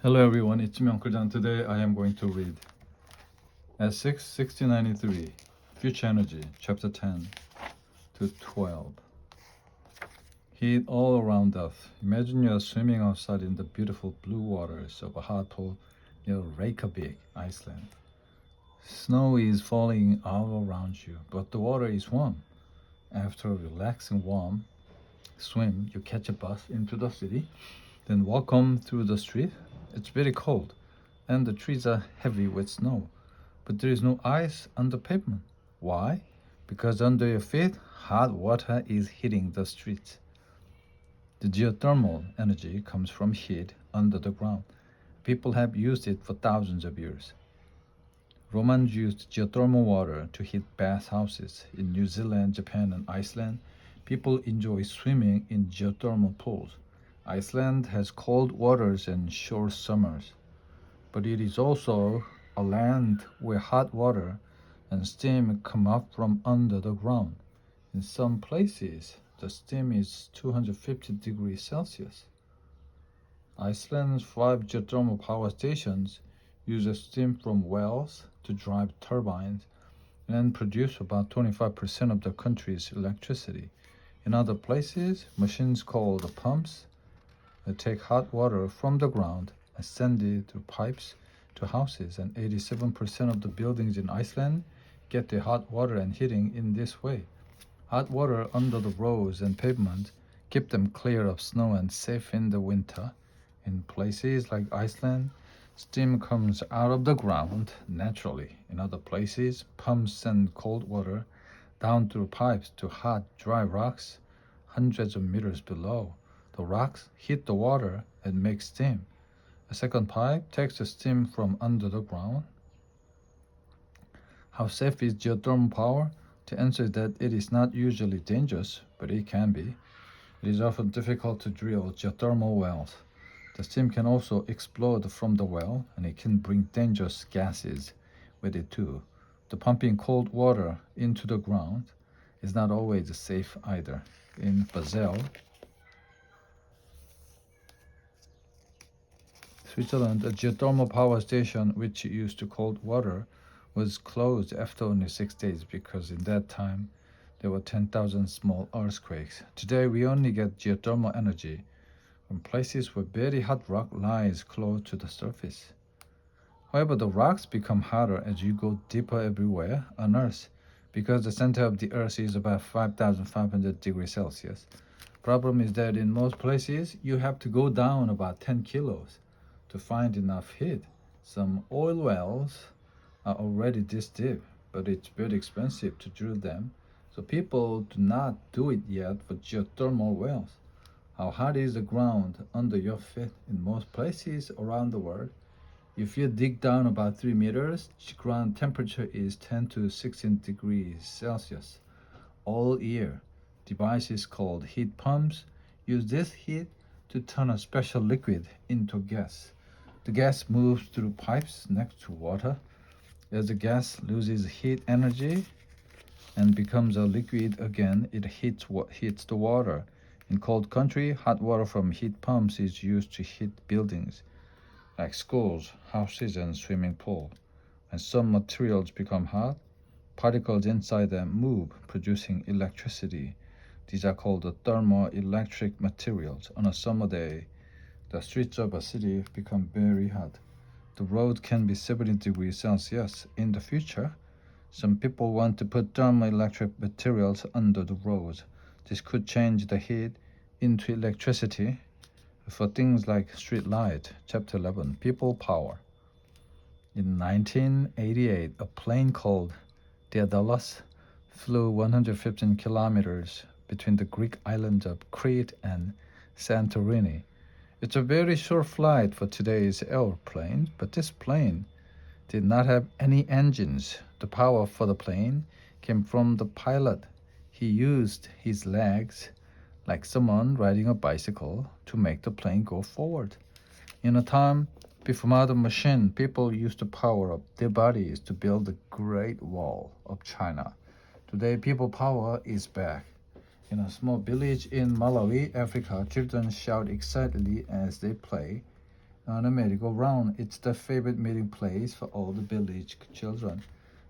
Hello everyone, it's me Uncle John. Today I am going to read S6 1693 Future Energy Chapter 10 to 12. Heat all around us. Imagine you are swimming outside in the beautiful blue waters of a hot pool near Reykjavik, Iceland. Snow is falling all around you, but the water is warm. After a relaxing warm swim, you catch a bus into the city, then walk home through the street. It's very cold, and the trees are heavy with snow, but there is no ice on the pavement. Why? Because under your feet, hot water is hitting the streets. The geothermal energy comes from heat under the ground. People have used it for thousands of years. Romans used geothermal water to heat bathhouses. In New Zealand, Japan, and Iceland, people enjoy swimming in geothermal pools. Iceland has cold waters and short summers, but it is also a land where hot water and steam come up from under the ground. In some places, the steam is 250 degrees Celsius. Iceland's 5 geothermal power stations use steam from wells to drive turbines and produce about 25% of the country's electricity. In other places, machines called pumps take hot water from the ground and send it through pipes to houses, and 87% of the buildings in Iceland get their hot water and heating in this way. Hot water under the roads and pavement keep them clear of snow and safe in the winter. In places like Iceland, steam comes out of the ground naturally. In other places, pumps send cold water down through pipes to hot, dry rocks hundreds of meters below. The rocks heat the water and make steam. A second pipe takes the steam from under the ground. How safe is geothermal power? To answer that, it is not usually dangerous, but it can be. It is often difficult to drill geothermal wells. The steam can also explode from the well, and it can bring dangerous gases with it too. The pumping cold water into the ground is not always safe either. In Basel, Switzerland, a geothermal power station which used cold water was closed after only 6 days because in that time there were 10,000 small earthquakes. Today we only get geothermal energy from places where very hot rock lies close to the surface. However, the rocks become hotter as you go deeper everywhere on Earth because the center of the Earth is about 5,500 degrees Celsius. Problem is that in most places you have to go down about 10 kilos to find enough heat. Some oil wells are already this deep, but it's very expensive to drill them, so people do not do it yet for geothermal wells. How hot is the ground under your feet in most places around the world? If you dig down about 3 meters, ground temperature is 10 to 16 degrees Celsius all year. Devices called heat pumps use this heat to turn a special liquid into gas. The gas moves through pipes next to water. As the gas loses heat energy and becomes a liquid again, it heats the water. In cold country, hot water from heat pumps is used to heat buildings like schools, houses, and swimming pools. When some materials become hot, particles inside them move, producing electricity. These are called the thermoelectric materials. On a summer day, the streets of a city become very hot. The road can be 70 degrees Celsius. In the future, some people want to put thermoelectric materials under the roads. This could change the heat into electricity for things like street light. Chapter 11, People Power. In 1988, a plane called Daedalus flew 115 kilometers between the Greek islands of Crete and Santorini. It's a very short flight for today's airplane, but this plane did not have any engines. The power for the plane came from the pilot. He used his legs like someone riding a bicycle to make the plane go forward. In a time before modern machine, people used to power up their bodies to build the Great Wall of China. Today, people power is back. In a small village in Malawi, Africa, children shout excitedly as they play on a merry-go-round. It's the favorite meeting place for all the village children.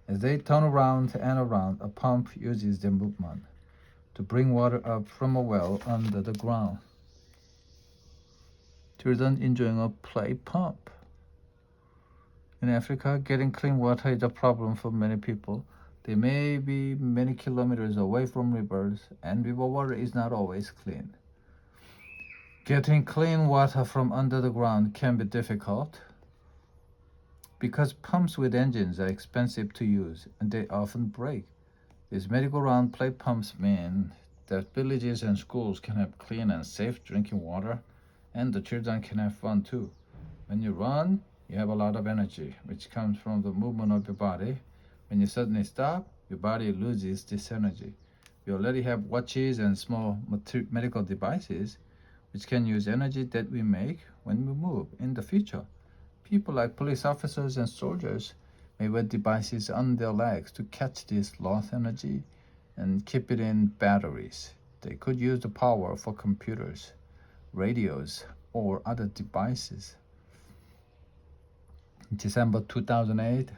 As they turn around and around, a pump uses their movement to bring water up from a well under the ground. Children enjoying a play pump. In Africa, getting clean water is a problem for many people. They may be many kilometers away from rivers, and river water is not always clean. Getting clean water from under the ground can be difficult because pumps with engines are expensive to use and they often break. These merry-go-round play pumps mean that villages and schools can have clean and safe drinking water, and the children can have fun too. When you run, you have a lot of energy, which comes from the movement of your body. When you suddenly stop, your body loses this energy. We already have watches and small medical devices which can use energy that we make when we move. In the future, people like police officers and soldiers may wear devices on their legs to catch this lost energy and keep it in batteries. They could use the power for computers, radios, or other devices. In December 2008,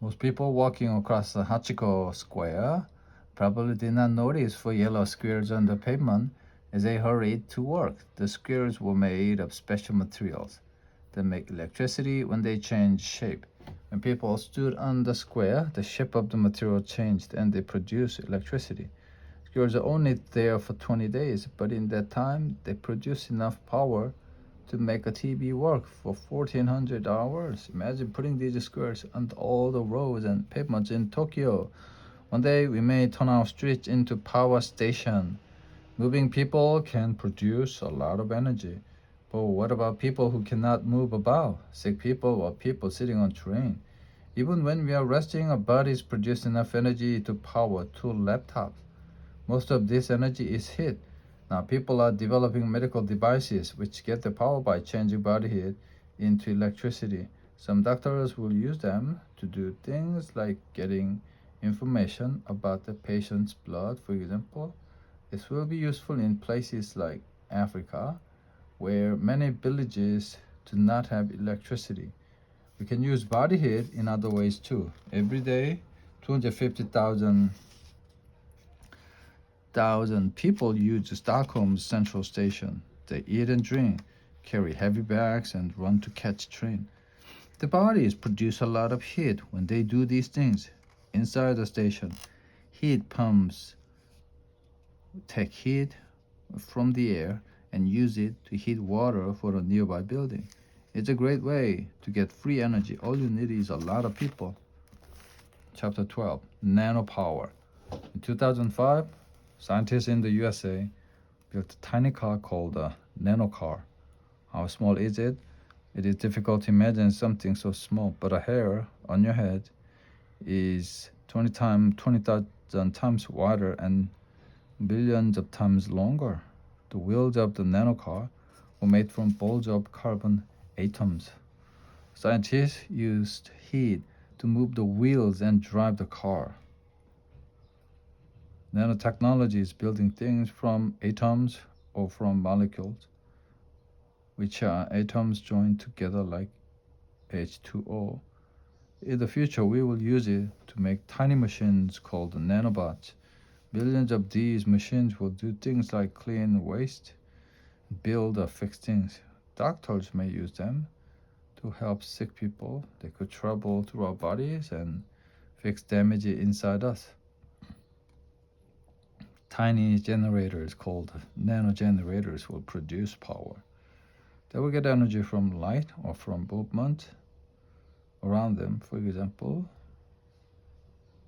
most people walking across the Hachiko Square probably did not notice four yellow squares on the pavement as they hurried to work. The squares were made of special materials that make electricity when they change shape. When people stood on the square, the shape of the material changed and they produced electricity. Squares are only there for 20 days, but in that time, they produce enough power to make a TV work for 1400 hours. Imagine putting these squares on all the roads and pavements in Tokyo. One day, we may turn our streets into power station. Moving people can produce a lot of energy. But what about people who cannot move about? Sick people or people sitting on train? Even when we are resting, our bodies produce enough energy to power two laptops. Most of this energy is heat. Now people are developing medical devices which get the power by changing body heat into electricity. Some doctors will use them to do things like getting information about the patient's blood, for example. This will be useful in places like Africa, where many villages do not have electricity. We can use body heat in other ways too. Every day, 250,000 people use Stockholm's central station. They eat and drink, carry heavy bags, and run to catch train. The bodies produce a lot of heat when they do these things. Inside the station, heat pumps take heat from the air and use it to heat water for a nearby building. It's a great way to get free energy. All you need is a lot of people. Chapter 12, Nanopower. In 2005, scientists in the USA built a tiny car called a nanocar. How small is it? It is difficult to imagine something so small, but a hair on your head is 20,000 times wider and billions of times longer. The wheels of the nanocar were made from balls of carbon atoms. Scientists used heat to move the wheels and drive the car. Nanotechnology is building things from atoms or from molecules, which are atoms joined together like H2O. In the future, we will use it to make tiny machines called nanobots. Billions of these machines will do things like clean waste, build or fix things. Doctors may use them to help sick people. They could travel through our bodies and fix damage inside us. Tiny generators called nanogenerators will produce power. They will get energy from light or from movement around them. For example,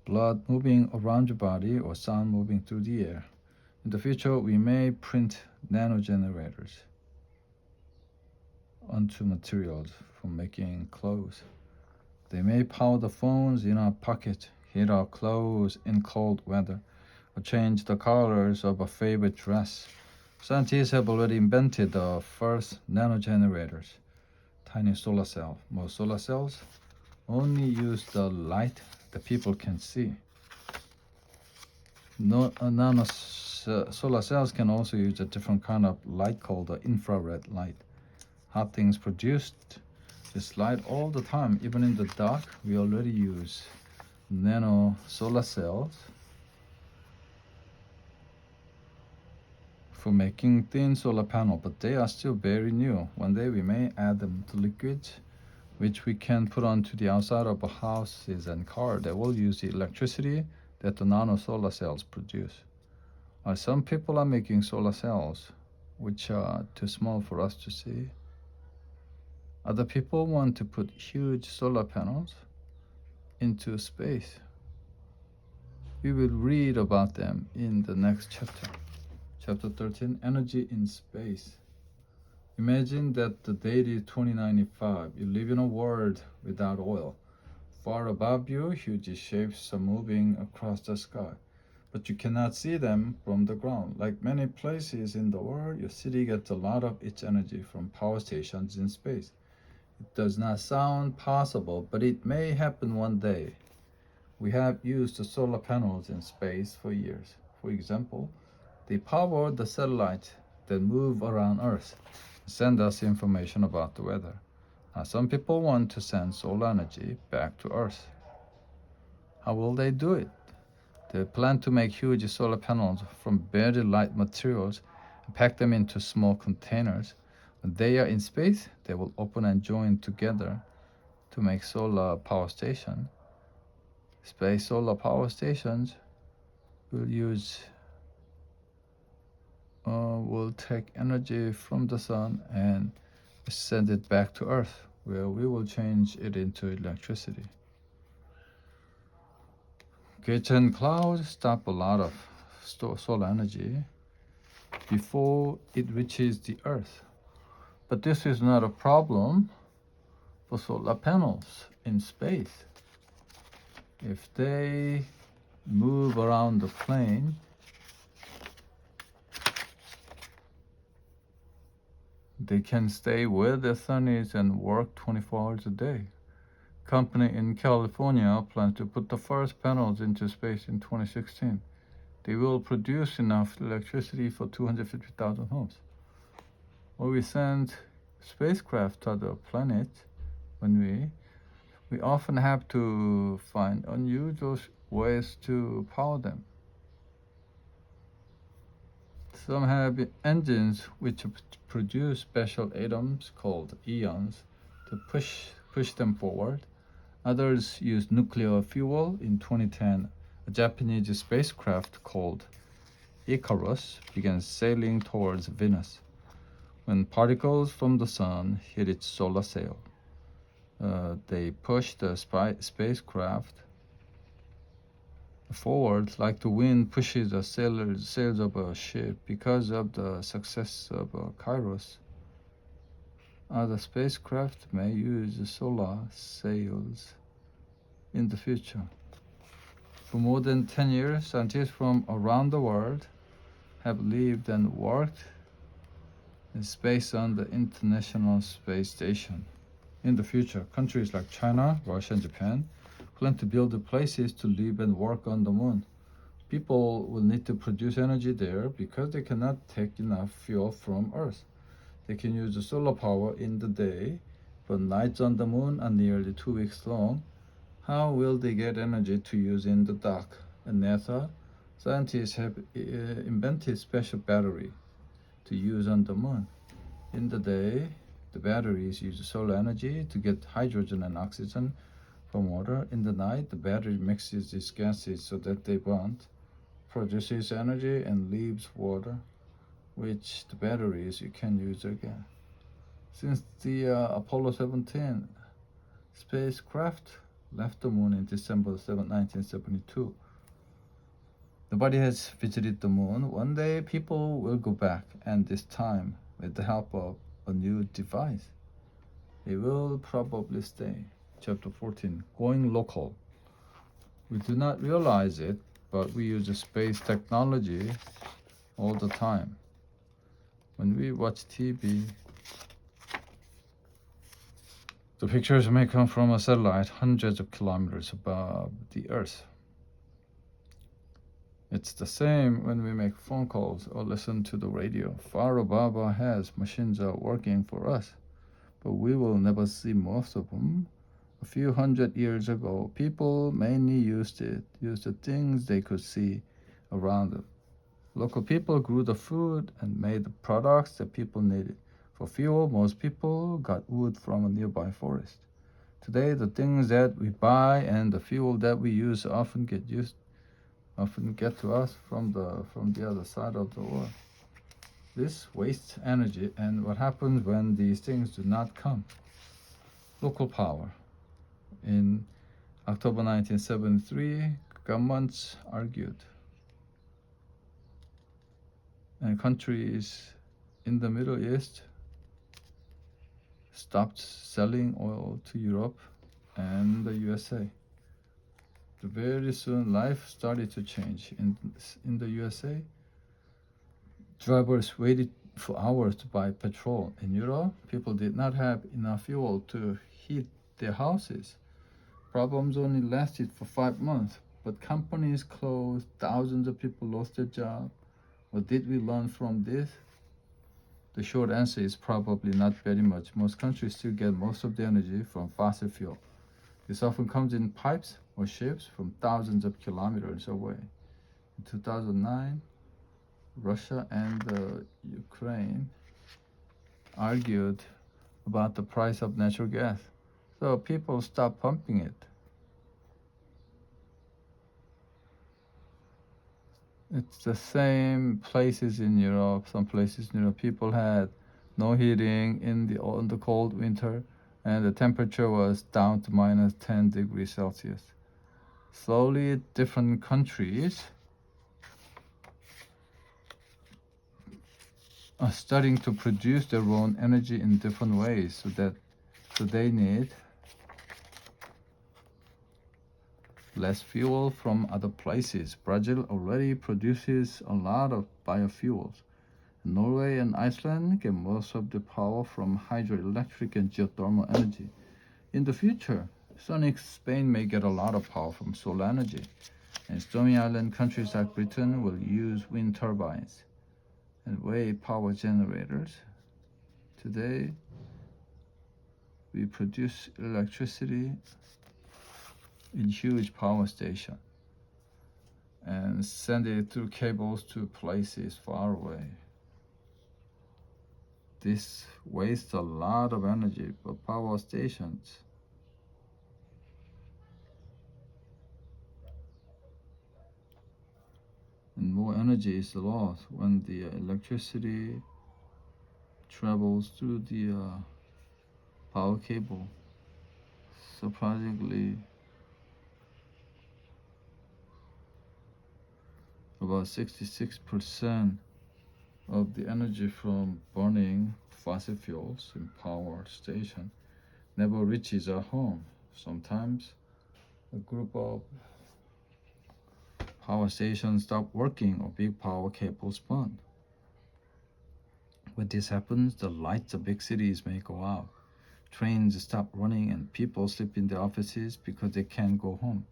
blood moving around your body or sound moving through the air. In the future, we may print nanogenerators onto materials for making clothes. They may power the phones in our pocket, heat our clothes in cold weather, or change the colors of a favorite dress. Scientists have already invented the first nanogenerators, tiny solar cells. Most solar cells only use the light that people can see. Solar cells can also use a different kind of light called the infrared light. hot things produced this light all the time. Even in the dark, we already use nano solar cells for making thin solar panel, but they are still very new. One day we may add them to liquids which we can put onto the outside of houses and cars that will use the electricity that the nano solar cells produce. Some people are making solar cells which are too small for us to see. Other people want to put huge solar panels into space. We will read about them in the next chapter. Chapter 13, Energy in Space. Imagine that the date is 2095. You live in a world without oil. Far above you, huge shapes are moving across the sky, but you cannot see them from the ground. Like many places in the world, your city gets a lot of its energy from power stations in space. It does not sound possible, but it may happen one day. We have used solar panels in space for years. For example, they power the satellites that move around Earth, send us information about the weather. Some people want to send solar energy back to Earth. How will they do it? They plan to make huge solar panels from very light materials and pack them into small containers. When they are in space, they will open and join together to make solar power station. Space solar power stations will take energy from the sun and send it back to Earth, where we will change it into electricity. Gates and clouds stop a lot of solar energy before it reaches the Earth. But this is not a problem for solar panels in space. If they move around the plane, they can stay where the sun is and work 24 hours a day. Company in California plans to put the first panels into space in 2016. They will produce enough electricity for 250,000 homes. When we send spacecraft to other planets, we often have to find unusual ways to power them. Some have engines which produce special atoms called ions to push them forward. Others use nuclear fuel. In 2010, a Japanese spacecraft called Icarus began sailing towards Venus. When particles from the sun hit its solar sail, they pushed the spacecraft forward like the wind pushes the sails of a ship. Because of the success of Kairos, other spacecraft may use solar sails in the future. For more than 10 years, scientists from around the world have lived and worked in space on the International Space Station. In the future, countries like China, Russia, and Japan plan to build places to live and work on the moon. People will need to produce energy there because they cannot take enough fuel from Earth. They can use the solar power in the day, but nights on the moon are nearly 2 weeks long. How will they get energy to use in the dark? At NASA, scientists have invented special battery to use on the moon. In the day, the batteries use solar energy to get hydrogen and oxygen from water. In the night, the battery mixes these gases so that they bond, produces energy, and leaves water, which the batteries you can use again. Since the Apollo 17 spacecraft left the moon in December 7, 1972, nobody has visited the moon. One day, people will go back, and this time, with the help of a new device, they will probably stay. Chapter 14, Going Local. We do not realize it, but we use space technology all the time. When we watch TV, the pictures may come from a satellite hundreds of kilometers above the Earth. It's the same when we make phone calls or listen to the radio. Far above our heads, machines are working for us. but we will never see most of them. A few hundred years ago, people mainly used the things they could see around them. Local people grew the food and made the products that people needed. For fuel, most people got wood from a nearby forest. Today, the things that we buy and the fuel that we use often get to us from the other side of the world. This wastes energy, and what happens when these things do not come? Local power. In October 1973, governments argued, and countries in the Middle East stopped selling oil to Europe and the USA. Very soon, life started to change. In the USA, drivers waited for hours to buy petrol. In Europe, people did not have enough fuel to heat their houses. Problems only lasted for 5 months, but companies closed, thousands of people lost their job. What did we learn from this? The short answer is probably not very much. Most countries still get most of their energy from fossil fuel. This often comes in pipes or ships from thousands of kilometers away. In 2009, Russia and Ukraine argued about the price of natural gas. So people stopped pumping it. It's the same places in Europe. Some places in Europe, people had no heating in the cold winter, and the temperature was down to minus 10 degrees Celsius. Slowly, different countries are starting to produce their own energy in different ways, so they need less fuel from other places. Brazil already produces a lot of biofuels. Norway and Iceland get most of the power from hydroelectric and geothermal energy. In the future, sunny Spain may get a lot of power from solar energy, and stormy island countries like Britain will use wind turbines and wave power generators. Today, we produce electricity in huge power stations and send it through cables to places far away. This wastes a lot of energy for power stations. And more energy is lost when the electricity travels through the power cable. Surprisingly, about 66% of the energy from burning fossil fuels in power station never reaches our home. Sometimes a group of power stations stop working or big power cables burn. When this happens, the lights of big cities may go out. Trains stop running and people sleep in their offices because they can't go home.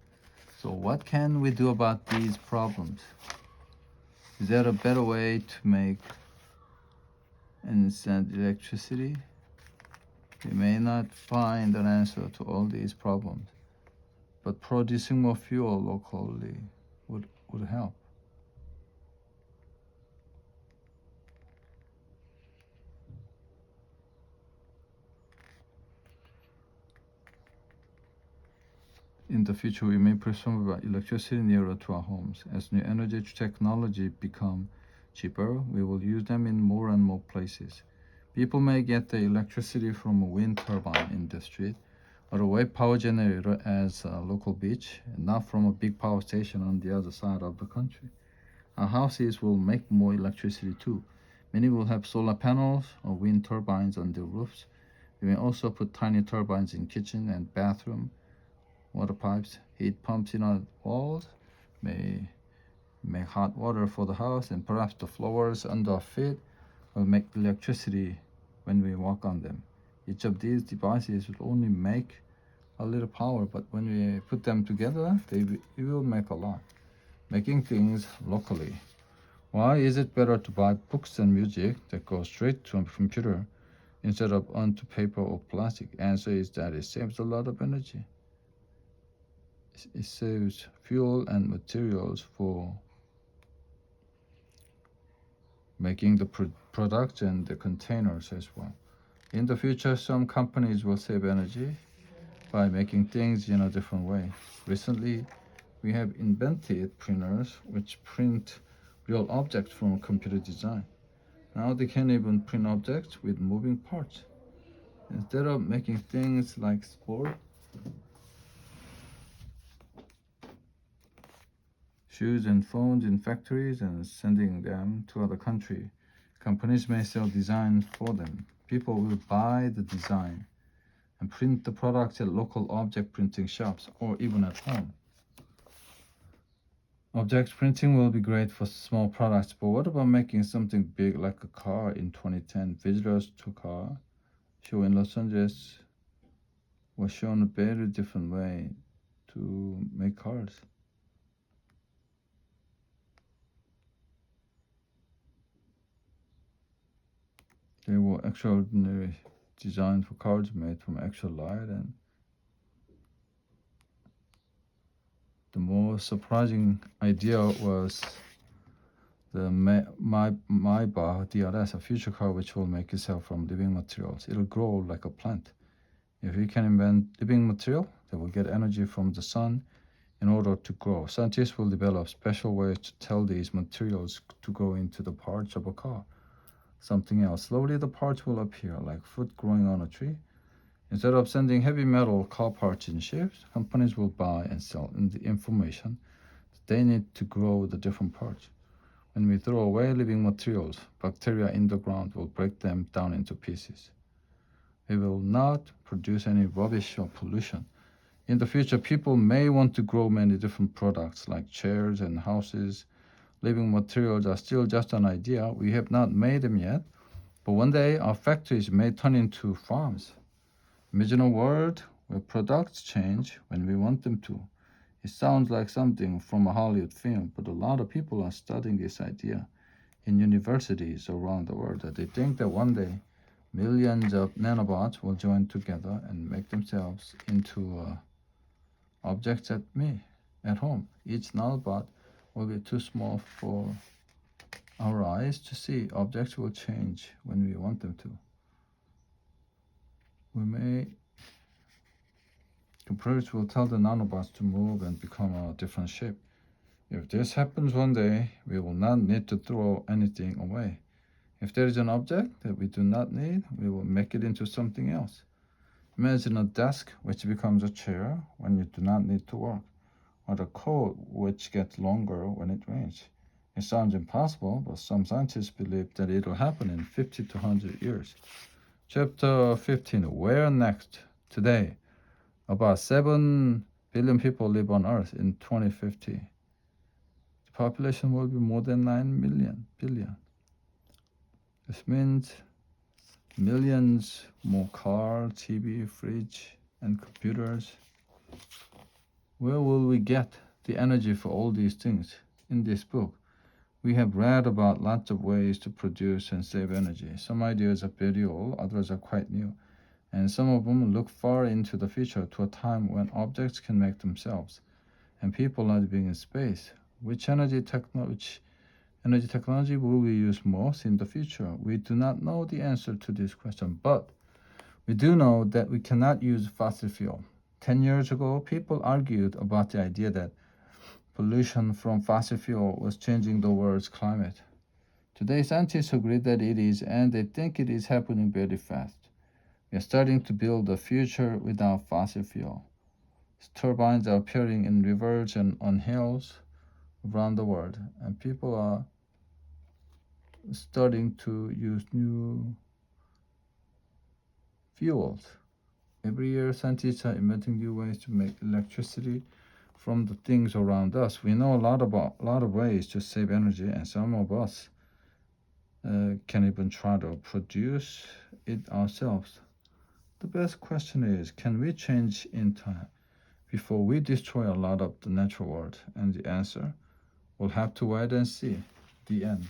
So what can we do about these problems? Is there a better way to make and send electricity? We may not find an answer to all these problems, but producing more fuel locally would help. In the future, we may presume about electricity nearer to our homes. As new energy technology become cheaper, we will use them in more and more places. People may get the electricity from a wind turbine in the street or a wave power generator as a local beach, and not from a big power station on the other side of the country. Our houses will make more electricity too. Many will have solar panels or wind turbines on their roofs. We may also put tiny turbines in kitchen and bathroom. Water pipes, heat pumps in our walls may make hot water for the house, and perhaps the floors under our feet will make electricity when we walk on them. Each of these devices will only make a little power, but when we put them together, it will make a lot. Making things locally. Why is it better to buy books and music that go straight to a computer instead of onto paper or plastic? Answer is that it saves a lot of energy. It saves fuel and materials for making the product and the containers as well. In the future, some companies will save energy by making things in a different way. Recently, we have invented printers which print real objects from computer design. Now they can even print objects with moving parts. Instead of making things like sport, shoes and phones in factories and sending them to other countries, companies may sell designs for them. People will buy the design and print the products at local object printing shops or even at home. Object printing will be great for small products, but what about making something big like a car? In 2010, visitors to a car show in Los Angeles was shown a very different way to make cars. They were extraordinary designs for cars made from actual light, and the most surprising idea was the Maybach DRS, a future car which will make itself from living materials. It'll grow like a plant. If we can invent living material that will get energy from the sun in order to grow, scientists will develop special ways to tell these materials to go into the parts of a car. Something else. Slowly the parts will appear like fruit growing on a tree. Instead of sending heavy metal car parts in ships, companies will buy and sell the information that they need to grow the different parts. When we throw away living materials, bacteria in the ground will break them down into pieces. We will not produce any rubbish or pollution. In the future, people may want to grow many different products like chairs and houses. Living materials are still just an idea. We have not made them yet. But one day, our factories may turn into farms. Imagine a world where products change when we want them to. It sounds like something from a Hollywood film, but a lot of people are studying this idea in universities around the world. They think that one day millions of nanobots will join together and make themselves into objects at home. Each nanobot will be too small for our eyes to see. Objects will change when we want them to. Computers will tell the nanobots to move and become a different shape. If this happens one day, we will not need to throw anything away. If there is an object that we do not need, we will make it into something else. Imagine a desk which becomes a chair when you do not need to work, or a coat which gets longer when it rains. It sounds impossible, but some scientists believe that it will happen in 50 to 100 years. Chapter 15. Where next? Today, about 7 billion people live on Earth. In 2050, the population will be more than 9 billion. This means millions more cars, TV, fridge, and computers. Where will we get the energy for all these things? In this book, we have read about lots of ways to produce and save energy. Some ideas are very old, others are quite new, and some of them look far into the future to a time when objects can make themselves and people are living in space. Which energy technology will we use most in the future? We do not know the answer to this question, but we do know that we cannot use fossil fuel. 10 years ago, people argued about the idea that pollution from fossil fuel was changing the world's climate. Today, scientists agree that it is, and they think it is happening very fast. We are starting to build a future without fossil fuel. Turbines are appearing in rivers and on hills around the world, and people are starting to use new fuels. Every year, scientists are inventing new ways to make electricity from the things around us. We know a lot of ways to save energy, and some of us can even try to produce it ourselves. The best question is, can we change in time before we destroy a lot of the natural world? And the answer, we'll have to wait and see. The end.